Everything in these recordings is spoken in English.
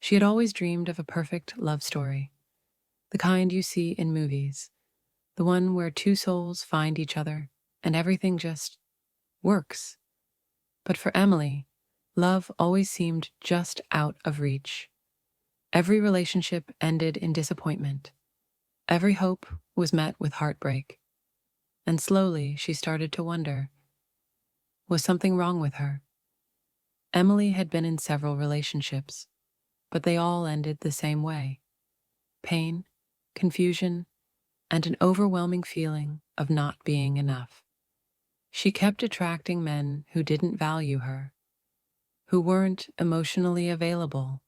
She had always dreamed of a perfect love story, the kind you see in movies, the one where two souls find each other and everything just works. But for Emily, love always seemed just out of reach. Every relationship ended in disappointment. Every hope was met with heartbreak. And slowly she started to wonder, was something wrong with her? Emily had been in several relationships, but they all ended the same way: pain, confusion, and an overwhelming feeling of not being enough. She kept attracting men who didn't value her, who weren't emotionally available,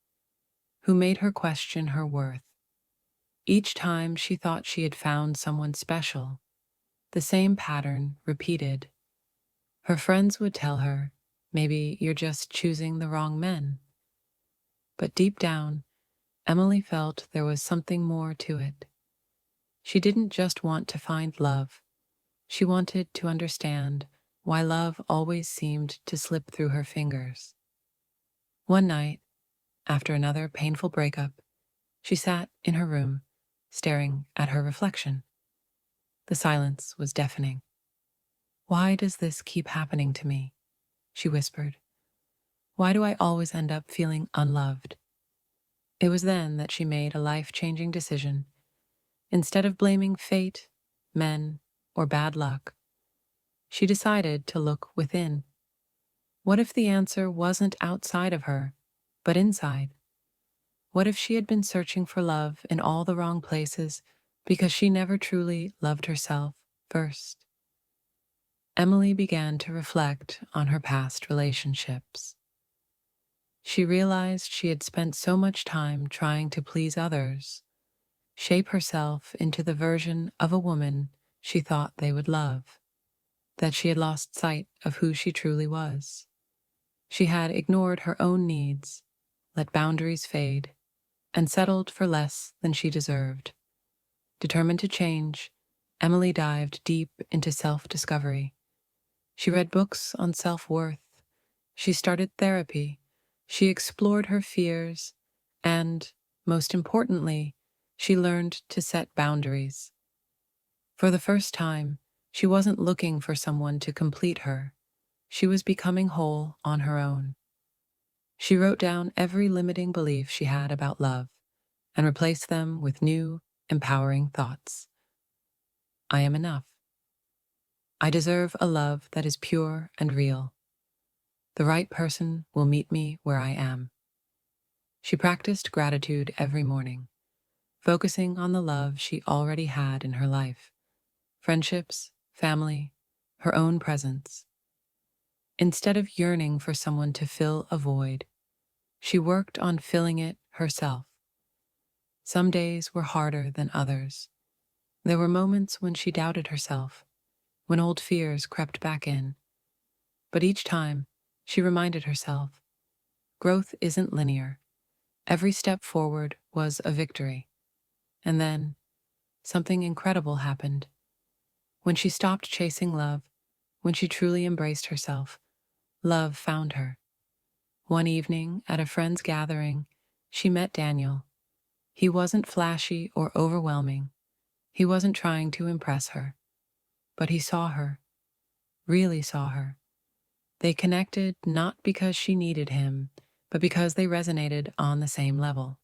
who made her question her worth. Each time she thought she had found someone special, the same pattern repeated. Her friends would tell her, maybe you're just choosing the wrong men. But deep down, Emily felt there was something more to it. She didn't just want to find love, she wanted to understand why love always seemed to slip through her fingers. One night, after another painful breakup, she sat in her room, staring at her reflection. The silence was deafening. "Why does this keep happening to me?" she whispered. "Why do I always end up feeling unloved?" It was then that she made a life-changing decision. Instead of blaming fate, men, or bad luck, she decided to look within. What if the answer wasn't outside of her, but inside? What if she had been searching for love in all the wrong places because she never truly loved herself first? Emily began to reflect on her past relationships. She realized she had spent so much time trying to please others, shape herself into the version of a woman she thought they would love, that she had lost sight of who she truly was. She had ignored her own needs, let boundaries fade, and settled for less than she deserved. Determined to change, Emily dived deep into self-discovery. She read books on self-worth. She started therapy. She explored her fears. And, most importantly, she learned to set boundaries. For the first time, she wasn't looking for someone to complete her. She was becoming whole on her own. She wrote down every limiting belief she had about love and replaced them with new, empowering thoughts. I am enough. I deserve a love that is pure and real. The right person will meet me where I am. She practiced gratitude every morning, focusing on the love she already had in her life: friendships, family, her own presence. Instead of yearning for someone to fill a void, she worked on filling it herself. Some days were harder than others. There were moments when she doubted herself, when old fears crept back in. But each time, she reminded herself, growth isn't linear. Every step forward was a victory. And then, something incredible happened. When she stopped chasing love, when she truly embraced herself, love found her. One evening, at a friend's gathering, she met Daniel. He wasn't flashy or overwhelming. He wasn't trying to impress her. But he saw her, really saw her. They connected not because she needed him, but because they resonated on the same level.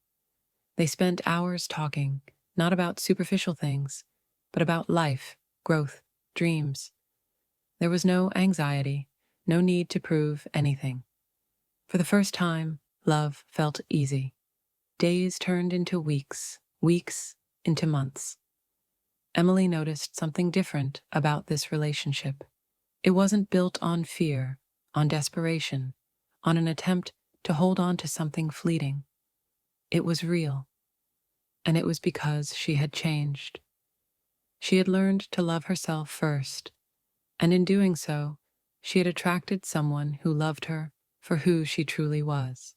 They spent hours talking, not about superficial things, but about life, growth, dreams. There was no anxiety, no need to prove anything. For the first time, love felt easy. Days turned into weeks, weeks into months. Emily noticed something different about this relationship. It wasn't built on fear, on desperation, on an attempt to hold on to something fleeting. It was real. And it was because she had changed. She had learned to love herself first, and in doing so, she had attracted someone who loved her for who she truly was.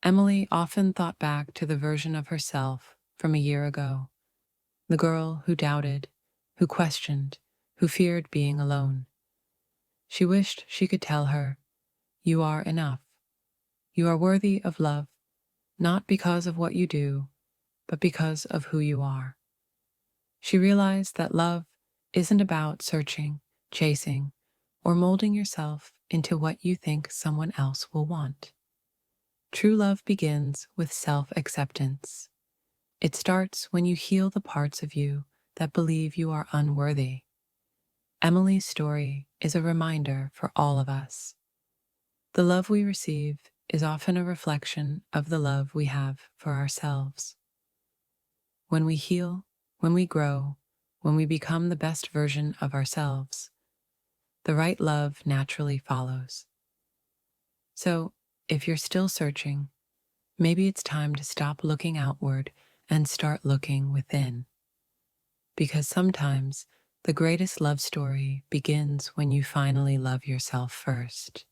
Emily often thought back to the version of herself from a year ago, the girl who doubted, who questioned, who feared being alone. She wished she could tell her, "You are enough. You are worthy of love. not because of what you do, but because of who you are. She realized that love isn't about searching, chasing, or molding yourself into what you think someone else will want. True love begins with self acceptance. It starts when you heal the parts of you that believe you are unworthy. Emily's story is a reminder for all of us. The love we receive is often a reflection of the love we have for ourselves. When we heal, when we grow, when we become the best version of ourselves, the right love naturally follows. So, if you're still searching, maybe it's time to stop looking outward and start looking within. Because sometimes the greatest love story begins when you finally love yourself first.